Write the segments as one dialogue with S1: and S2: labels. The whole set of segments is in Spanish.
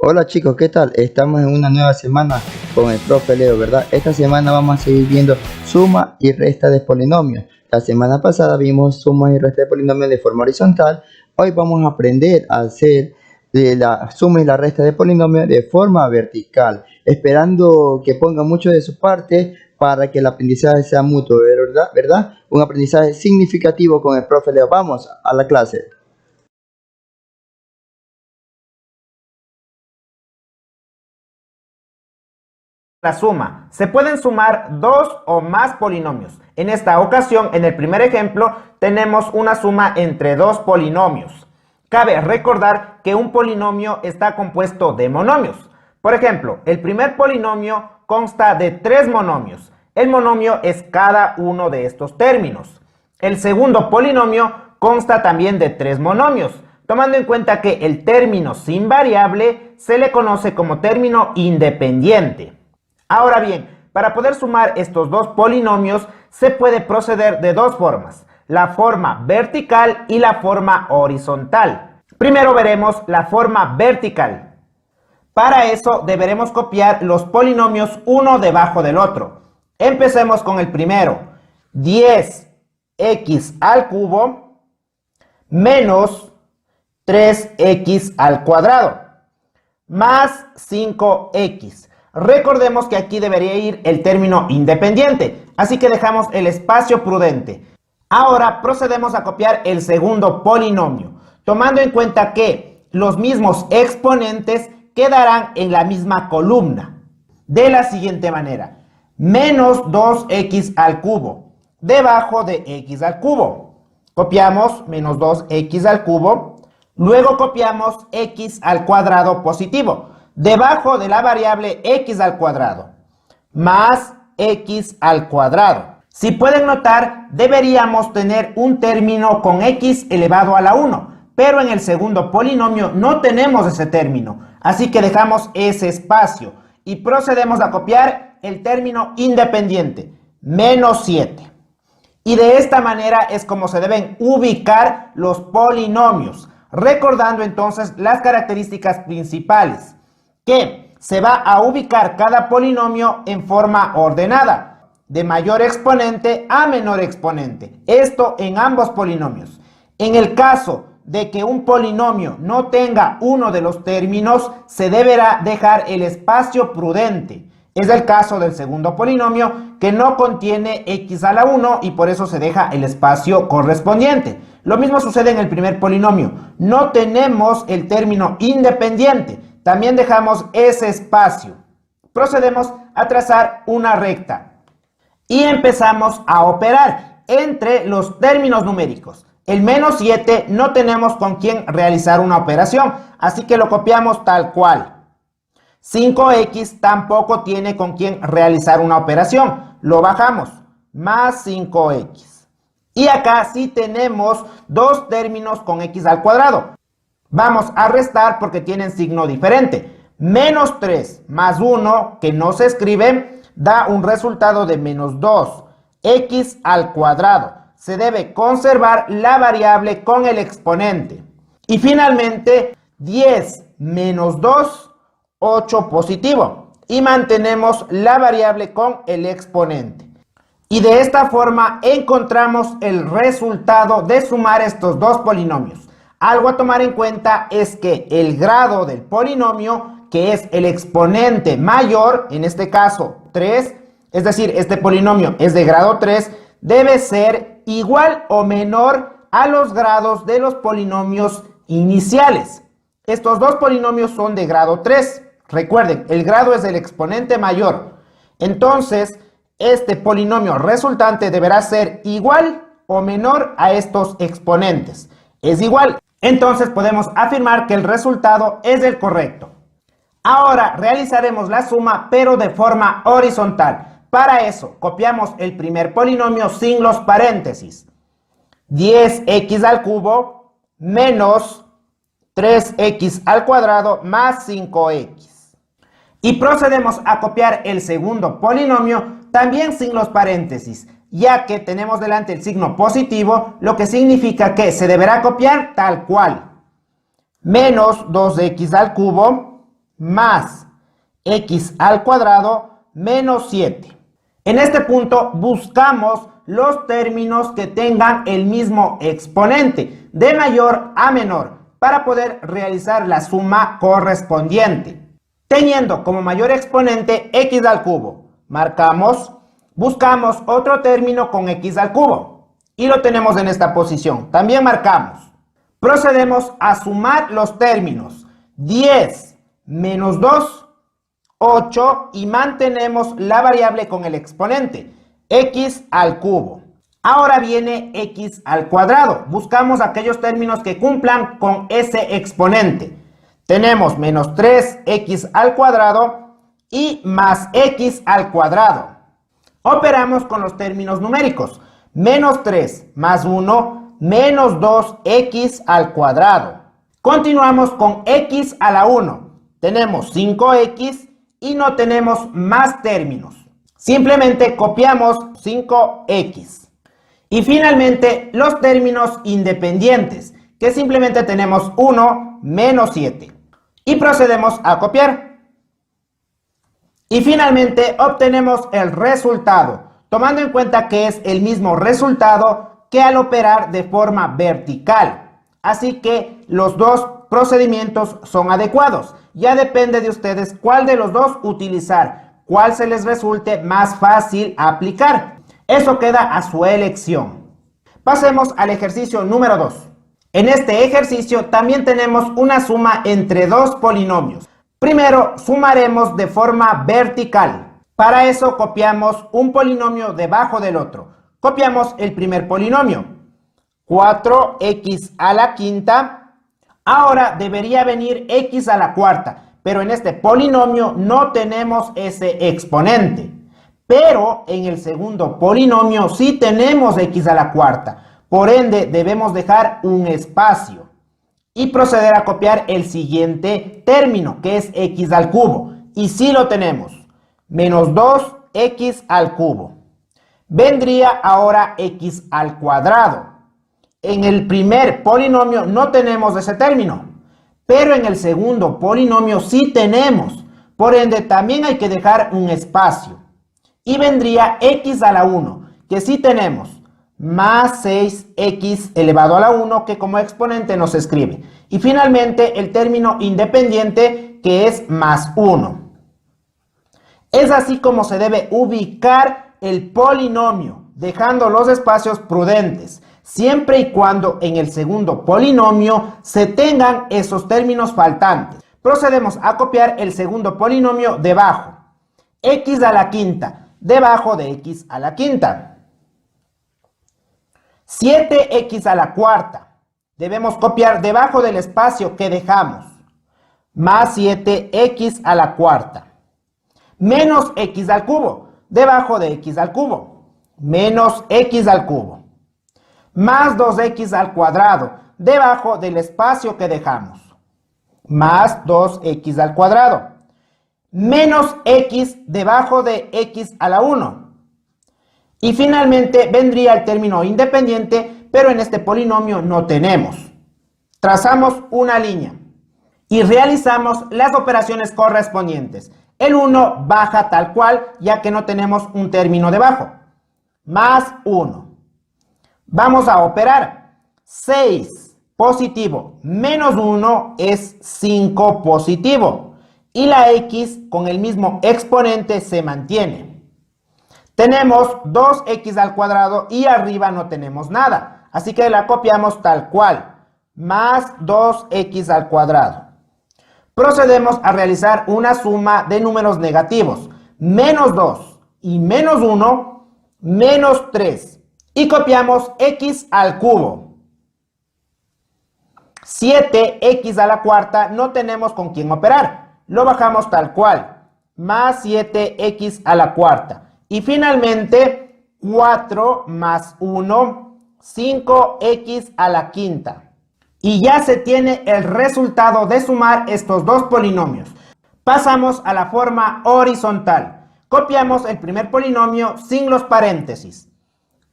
S1: Hola chicos, ¿qué tal? Estamos en una nueva semana con el profe Leo, ¿verdad? Esta semana vamos a seguir viendo suma y resta de polinomios. La semana pasada vimos suma y resta de polinomios de forma horizontal. Hoy vamos a aprender a hacer la suma y la resta de polinomios de forma vertical, esperando que pongan mucho de su parte para que el aprendizaje sea mutuo, ¿verdad? Un aprendizaje significativo con el profe Leo. Vamos a la clase.
S2: La suma. Se pueden sumar dos o más polinomios. En esta ocasión, en el primer ejemplo, tenemos una suma entre dos polinomios. Cabe recordar que un polinomio está compuesto de monomios. Por ejemplo, el primer polinomio consta de tres monomios. El monomio es cada uno de estos términos. El segundo polinomio consta también de tres monomios, tomando en cuenta que el término sin variable se le conoce como término independiente. Ahora bien, para poder sumar estos dos polinomios se puede proceder de dos formas, la forma vertical y la forma horizontal. Primero veremos la forma vertical. Para eso deberemos copiar los polinomios uno debajo del otro. Empecemos con el primero, 10x al cubo menos 3x al cuadrado más 5x. Recordemos que aquí debería ir el término independiente, así que dejamos el espacio prudente. Ahora procedemos a copiar el segundo polinomio, tomando en cuenta que los mismos exponentes quedarán en la misma columna. De la siguiente manera, menos 2x al cubo, debajo de x al cubo. Copiamos menos 2x al cubo, luego copiamos x al cuadrado positivo, debajo de la variable x al cuadrado, más x al cuadrado. Si pueden notar, deberíamos tener un término con x elevado a la 1, pero en el segundo polinomio no tenemos ese término, así que dejamos ese espacio y procedemos a copiar el término independiente, menos 7. Y de esta manera es como se deben ubicar los polinomios, recordando entonces las características principales, que se va a ubicar cada polinomio en forma ordenada, de mayor exponente a menor exponente. Esto en ambos polinomios. En el caso de que un polinomio no tenga uno de los términos, se deberá dejar el espacio prudente. Es el caso del segundo polinomio, que no contiene x a la 1 y por eso se deja el espacio correspondiente. Lo mismo sucede en el primer polinomio. No tenemos el término independiente. También dejamos ese espacio. Procedemos a trazar una recta y empezamos a operar entre los términos numéricos. El menos 7 no tenemos con quién realizar una operación, así que lo copiamos tal cual. 5x tampoco tiene con quién realizar una operación, lo bajamos, más 5x. Y acá sí tenemos dos términos con x al cuadrado. Vamos a restar porque tienen signo diferente. Menos 3 más 1, que no se escribe, da un resultado de menos 2. X al cuadrado. Se debe conservar la variable con el exponente. Y finalmente, 10 menos 2, 8 positivo. Y mantenemos la variable con el exponente. Y de esta forma encontramos el resultado de sumar estos dos polinomios. Algo a tomar en cuenta es que el grado del polinomio, que es el exponente mayor, en este caso 3, es decir, este polinomio es de grado 3, debe ser igual o menor a los grados de los polinomios iniciales. Estos dos polinomios son de grado 3. Recuerden, el grado es el exponente mayor. Entonces, este polinomio resultante deberá ser igual o menor a estos exponentes. Es igual. Entonces podemos afirmar que el resultado es el correcto. Ahora realizaremos la suma, pero de forma horizontal. Para eso, copiamos el primer polinomio sin los paréntesis. 10x al cubo menos 3x al cuadrado más 5x. Y procedemos a copiar el segundo polinomio también sin los paréntesis, ya que tenemos delante el signo positivo, lo que significa que se deberá copiar tal cual. Menos 2x al cubo más x al cuadrado menos 7. En este punto buscamos los términos que tengan el mismo exponente, de mayor a menor, para poder realizar la suma correspondiente. Teniendo como mayor exponente x al cubo, marcamos, buscamos otro término con x al cubo y lo tenemos en esta posición. También marcamos. Procedemos a sumar los términos 10 menos 2, 8 y mantenemos la variable con el exponente x al cubo. Ahora viene x al cuadrado. Buscamos aquellos términos que cumplan con ese exponente. Tenemos menos 3x al cuadrado y más x al cuadrado. Operamos con los términos numéricos. Menos 3 más 1, menos 2x al cuadrado. Continuamos con x a la 1. Tenemos 5x y no tenemos más términos. Simplemente copiamos 5x. Y finalmente los términos independientes, que simplemente tenemos 1 menos 7. Y procedemos a copiar. Y finalmente obtenemos el resultado, tomando en cuenta que es el mismo resultado que al operar de forma vertical. Así que los dos procedimientos son adecuados. Ya depende de ustedes cuál de los dos utilizar, cuál se les resulte más fácil aplicar. Eso queda a su elección. Pasemos al ejercicio número 2. En este ejercicio también tenemos una suma entre dos polinomios. Primero sumaremos de forma vertical. Para eso copiamos un polinomio debajo del otro. Copiamos el primer polinomio. 4x a la quinta. Ahora debería venir x a la cuarta, pero en este polinomio no tenemos ese exponente. Pero en el segundo polinomio sí tenemos x a la cuarta. Por ende, debemos dejar un espacio y proceder a copiar el siguiente término, que es x al cubo. Y sí lo tenemos. Menos 2x al cubo. Vendría ahora x al cuadrado. En el primer polinomio no tenemos ese término, pero en el segundo polinomio sí tenemos. Por ende, también hay que dejar un espacio. Y vendría x a la 1, que sí tenemos, más 6x elevado a la 1, que como exponente nos escribe. Y finalmente el término independiente, que es más 1. Es así como se debe ubicar el polinomio, dejando los espacios prudentes, siempre y cuando en el segundo polinomio se tengan esos términos faltantes. Procedemos a copiar el segundo polinomio debajo. X a la quinta. Debajo de x a la quinta. 7x a la cuarta. Debemos copiar debajo del espacio que dejamos. Más 7x a la cuarta. Menos x al cubo. Debajo de x al cubo. Menos x al cubo. Más 2x al cuadrado. Debajo del espacio que dejamos. Más 2x al cuadrado. Menos x debajo de x a la 1. Y finalmente vendría el término independiente, pero en este polinomio no tenemos. Trazamos una línea y realizamos las operaciones correspondientes. El 1 baja tal cual, ya que no tenemos un término debajo. Más 1. Vamos a operar. 6 positivo menos 1 es 5 positivo. Y la x con el mismo exponente se mantiene. Tenemos 2x al cuadrado y arriba no tenemos nada. Así que la copiamos tal cual. Más 2x al cuadrado. Procedemos a realizar una suma de números negativos. Menos 2 y menos 1, menos 3. Y copiamos x al cubo. 7x a la cuarta no tenemos con quién operar. Lo bajamos tal cual, más 7x a la cuarta. Y finalmente, 4 más 1, 5x a la quinta. Y ya se tiene el resultado de sumar estos dos polinomios. Pasamos a la forma horizontal. Copiamos el primer polinomio sin los paréntesis.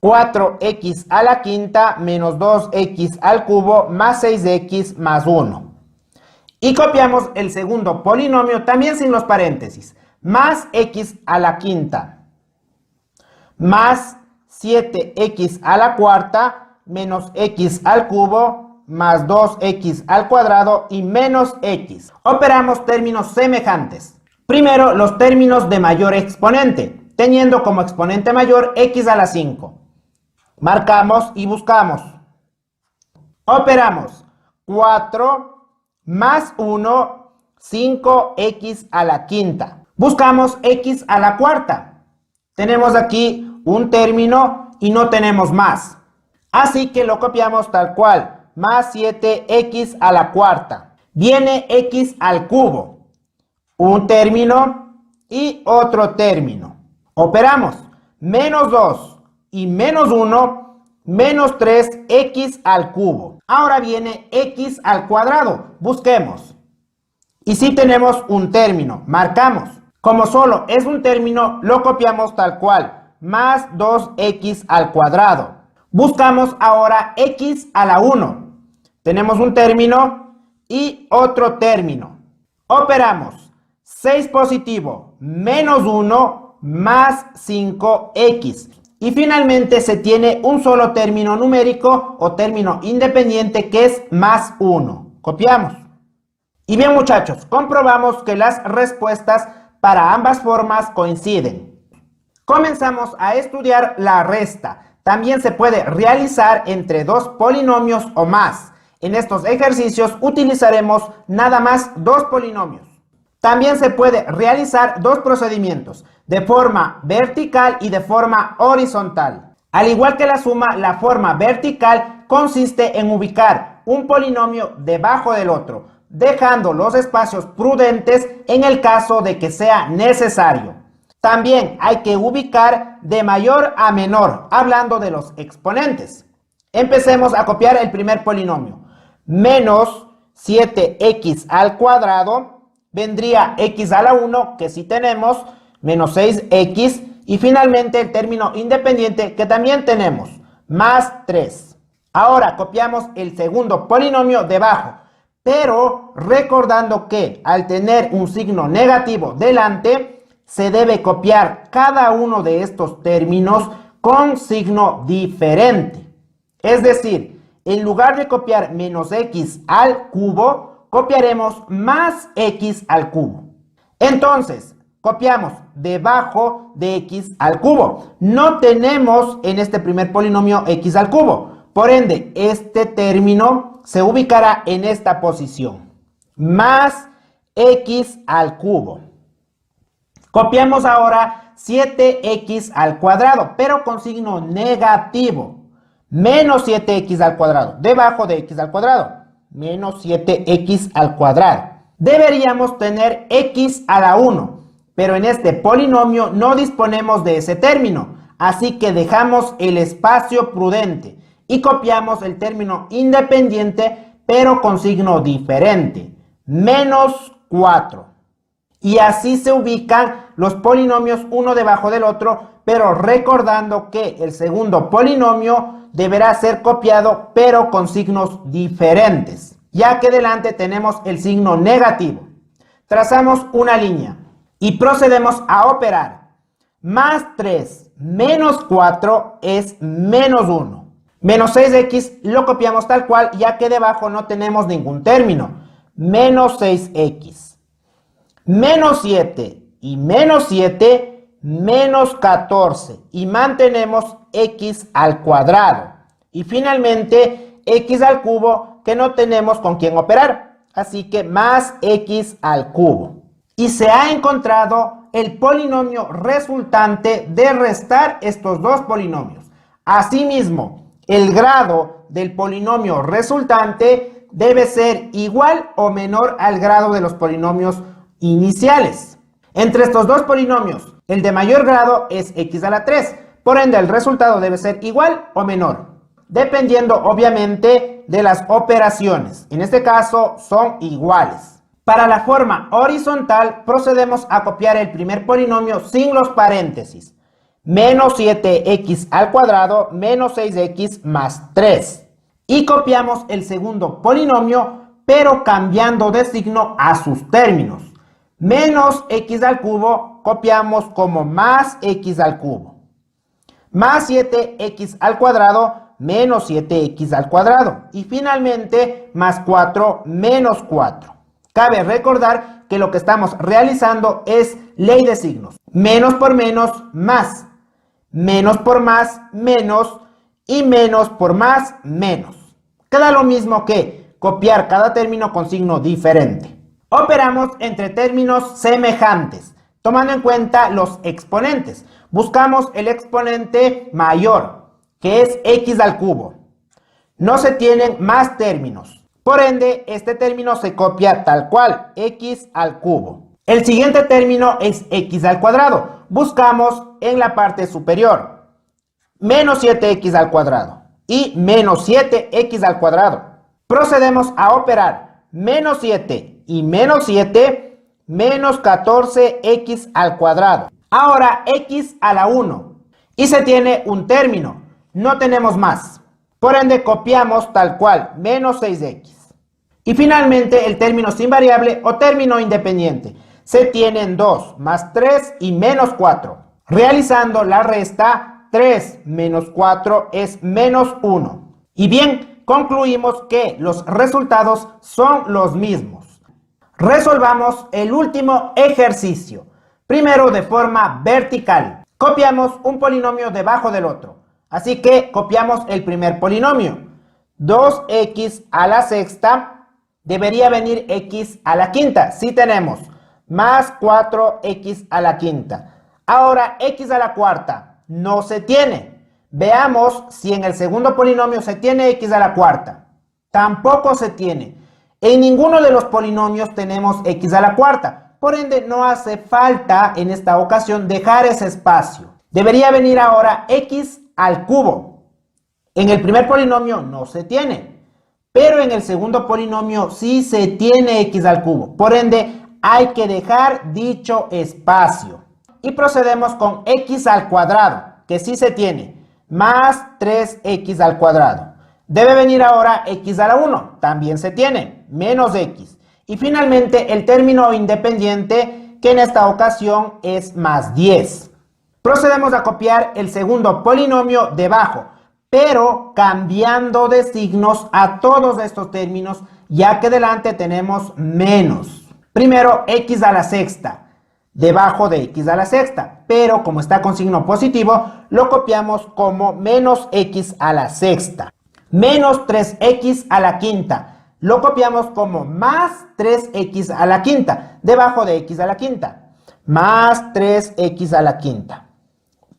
S2: 4x a la quinta menos 2x al cubo más 6x más 1. Y copiamos el segundo polinomio también sin los paréntesis. Más x a la quinta más 7x a la cuarta menos x al cubo más 2x al cuadrado y menos x. Operamos términos semejantes. Primero, los términos de mayor exponente, teniendo como exponente mayor x a la 5. Marcamos y buscamos. Operamos 4 más 1, 5x a la quinta. Buscamos x a la cuarta. Tenemos aquí un término y no tenemos más. Así que lo copiamos tal cual. Más 7x a la cuarta. Viene x al cubo. Un término y otro término. Operamos. Menos 2 y menos 1, menos 3x al cubo. Ahora viene x al cuadrado. Busquemos. Y si tenemos un término, marcamos. Como solo es un término, lo copiamos tal cual. Más 2x al cuadrado. Buscamos ahora x a la 1. Tenemos un término y otro término. Operamos 6 positivo menos 1 más 5x. Y finalmente se tiene un solo término numérico o término independiente que es más 1. Copiamos. Y bien muchachos, comprobamos que las respuestas para ambas formas coinciden. Comenzamos a estudiar la resta. También se puede realizar entre dos polinomios o más. En estos ejercicios utilizaremos nada más dos polinomios. También se puede realizar dos procedimientos, de forma vertical y de forma horizontal. Al igual que la suma, la forma vertical consiste en ubicar un polinomio debajo del otro, dejando los espacios prudentes en el caso de que sea necesario. También hay que ubicar de mayor a menor, hablando de los exponentes. Empecemos a copiar el primer polinomio. Menos 7x al cuadrado vendría x a la 1, que sí tenemos, menos 6x, y finalmente el término independiente que también tenemos, más 3. Ahora copiamos el segundo polinomio debajo, pero recordando que al tener un signo negativo delante, se debe copiar cada uno de estos términos con signo diferente. Es decir, en lugar de copiar menos x al cubo, copiaremos más x al cubo. Entonces, copiamos debajo de x al cubo. No tenemos en este primer polinomio x al cubo. Por ende, este término se ubicará en esta posición. Más x al cubo. Copiamos ahora 7x al cuadrado, pero con signo negativo. Menos 7x al cuadrado, debajo de x al cuadrado. Menos 7x al cuadrado. Deberíamos tener x a la 1, pero en este polinomio no disponemos de ese término. Así que dejamos el espacio prudente y copiamos el término independiente, pero con signo diferente. Menos 4. Y así se ubican los polinomios uno debajo del otro, pero recordando que el segundo polinomio deberá ser copiado, pero con signos diferentes, ya que delante tenemos el signo negativo. Trazamos una línea y procedemos a operar. Más 3 menos 4 es menos 1. Menos 6x lo copiamos tal cual, ya que debajo no tenemos ningún término. Menos 6x. Menos 7 y menos 7, menos 14. Y mantenemos x al cuadrado. Y finalmente, x al cubo, que no tenemos con quién operar. Así que más x al cubo. Y se ha encontrado el polinomio resultante de restar estos dos polinomios. Asimismo, el grado del polinomio resultante debe ser igual o menor al grado de los polinomios iniciales. Entre estos dos polinomios, el de mayor grado es x a la 3. Por ende, el resultado debe ser igual o menor, dependiendo obviamente de las operaciones. En este caso son iguales. Para la forma horizontal procedemos a copiar el primer polinomio sin los paréntesis. Menos 7x al cuadrado menos 6x más 3. Y copiamos el segundo polinomio pero cambiando de signo a sus términos. Menos x al cubo copiamos como más x al cubo. Más 7x al cuadrado menos 7x al cuadrado. Y finalmente más 4 menos 4. Cabe recordar que lo que estamos realizando es ley de signos. Menos por menos, más. Menos por más, menos. Y menos por más, menos. Queda lo mismo que copiar cada término con signo diferente. Operamos entre términos semejantes, tomando en cuenta los exponentes. Buscamos el exponente mayor, que es x al cubo. No se tienen más términos. Por ende, este término se copia tal cual, x al cubo. El siguiente término es x al cuadrado. Buscamos en la parte superior. Menos 7x al cuadrado y menos 7x al cuadrado. Procedemos a operar menos 7 y menos 7, menos 14x al cuadrado. Ahora x a la 1 y se tiene un término, no tenemos más. Por ende copiamos tal cual, menos 6x. Y finalmente el término sin variable o término independiente. Se tienen 2 más 3 y menos 4. Realizando la resta, 3 menos 4 es menos 1. Y bien, concluimos que los resultados son los mismos. Resolvamos el último ejercicio. Primero de forma vertical. Copiamos un polinomio debajo del otro. Así que copiamos el primer polinomio. 2x a la sexta debería venir x a la quinta. Sí tenemos. Más 4x a la quinta. Ahora x a la cuarta no se tiene. Veamos si en el segundo polinomio se tiene x a la cuarta. Tampoco se tiene. En ninguno de los polinomios tenemos x a la cuarta. Por ende, no hace falta en esta ocasión dejar ese espacio. Debería venir ahora x al cubo. En el primer polinomio no se tiene. Pero en el segundo polinomio sí se tiene x al cubo. Por ende, hay que dejar dicho espacio. Y procedemos con x al cuadrado, que sí se tiene. Más 3x al cuadrado. Debe venir ahora x a la 1, también se tiene, menos x. Y finalmente el término independiente, que en esta ocasión es más 10. Procedemos a copiar el segundo polinomio debajo, pero cambiando de signos a todos estos términos, ya que delante tenemos menos. Primero x a la sexta. Debajo de x a la sexta, pero como está con signo positivo, lo copiamos como menos x a la sexta. Menos 3x a la quinta, lo copiamos como más 3x a la quinta, debajo de x a la quinta. Más 3x a la quinta.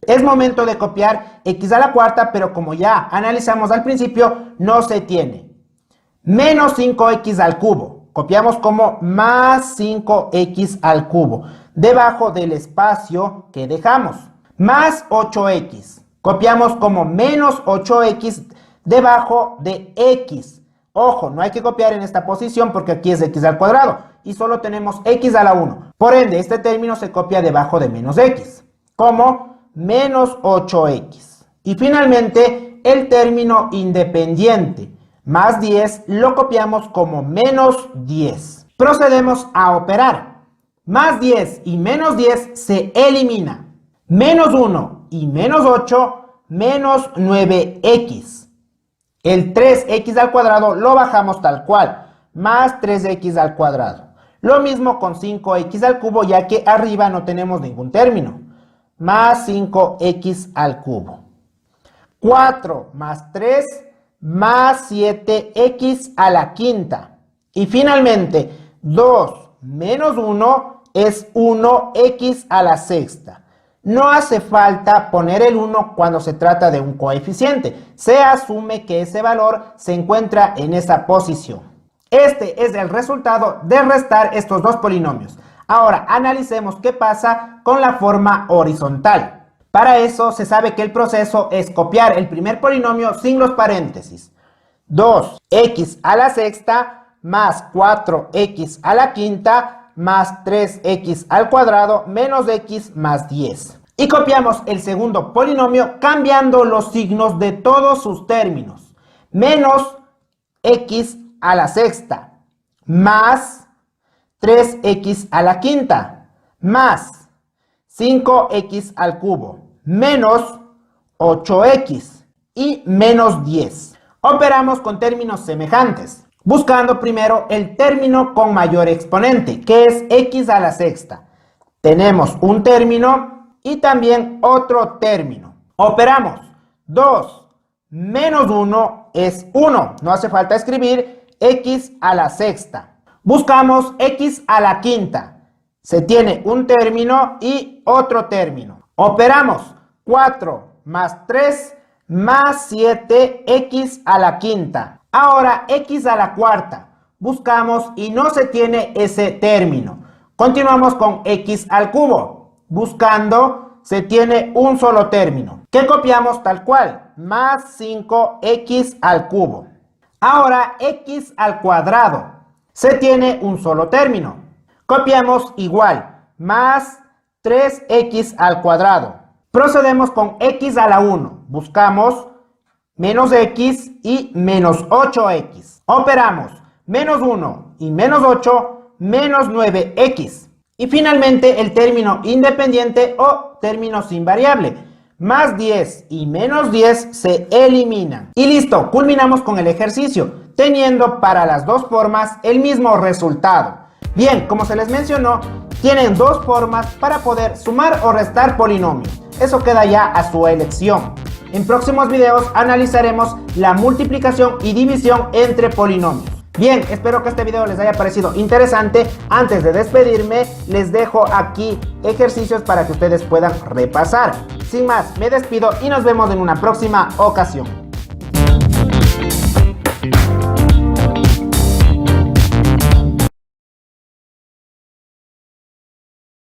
S2: Es momento de copiar x a la cuarta, pero como ya analizamos al principio, no se tiene. Menos 5x al cubo. Copiamos como más 5x al cubo, debajo del espacio que dejamos. Más 8x. Copiamos como menos 8x debajo de x. Ojo, no hay que copiar en esta posición porque aquí es x al cuadrado y solo tenemos x a la 1. Por ende, este término se copia debajo de menos x, como menos 8x. Y finalmente, el término independiente. Más 10 lo copiamos como menos 10. Procedemos a operar. Más 10 y menos 10 se elimina. Menos 1 y menos 8, menos 9x. El 3x al cuadrado lo bajamos tal cual. Más 3x al cuadrado. Lo mismo con 5x al cubo, ya que arriba no tenemos ningún término. Más 5x al cubo. 4 más 3 más 7x a la quinta. Y finalmente, 2 menos 1 es 1x a la sexta. No hace falta poner el 1 cuando se trata de un coeficiente. Se asume que ese valor se encuentra en esa posición. Este es el resultado de restar estos dos polinomios. Ahora, analicemos qué pasa con la forma horizontal. Para eso se sabe que el proceso es copiar el primer polinomio sin los paréntesis. 2x a la sexta más 4x a la quinta más 3x al cuadrado menos x más 10. Y copiamos el segundo polinomio cambiando los signos de todos sus términos. Menos x a la sexta más 3x a la quinta más 5x al cubo menos 8x y menos 10. Operamos con términos semejantes, buscando primero el término con mayor exponente, que es x a la sexta. Tenemos un término y también otro término. Operamos. 2 menos 1 es 1. No hace falta escribir x a la sexta. Buscamos x a la quinta. Se tiene un término y otro término. Operamos. 4 más 3 más 7x a la quinta. Ahora x a la cuarta. Buscamos y no se tiene ese término. Continuamos con x al cubo. Buscando, se tiene un solo término, que copiamos tal cual, más 5x al cubo. Ahora x al cuadrado. Se tiene un solo término. Copiamos igual, más 3x al cuadrado. Procedemos con x a la 1. Buscamos menos x y menos 8x. Operamos menos 1 y menos 8, menos 9x. Y finalmente el término independiente o término sin variable. Más 10 y menos 10 se eliminan. Y listo, culminamos con el ejercicio, teniendo para las dos formas el mismo resultado. Bien, como se les mencionó, tienen dos formas para poder sumar o restar polinomios. Eso queda ya a su elección. En próximos videos analizaremos la multiplicación y división entre polinomios. Bien, espero que este video les haya parecido interesante. Antes de despedirme, les dejo aquí ejercicios para que ustedes puedan repasar. Sin más, me despido y nos vemos en una próxima ocasión.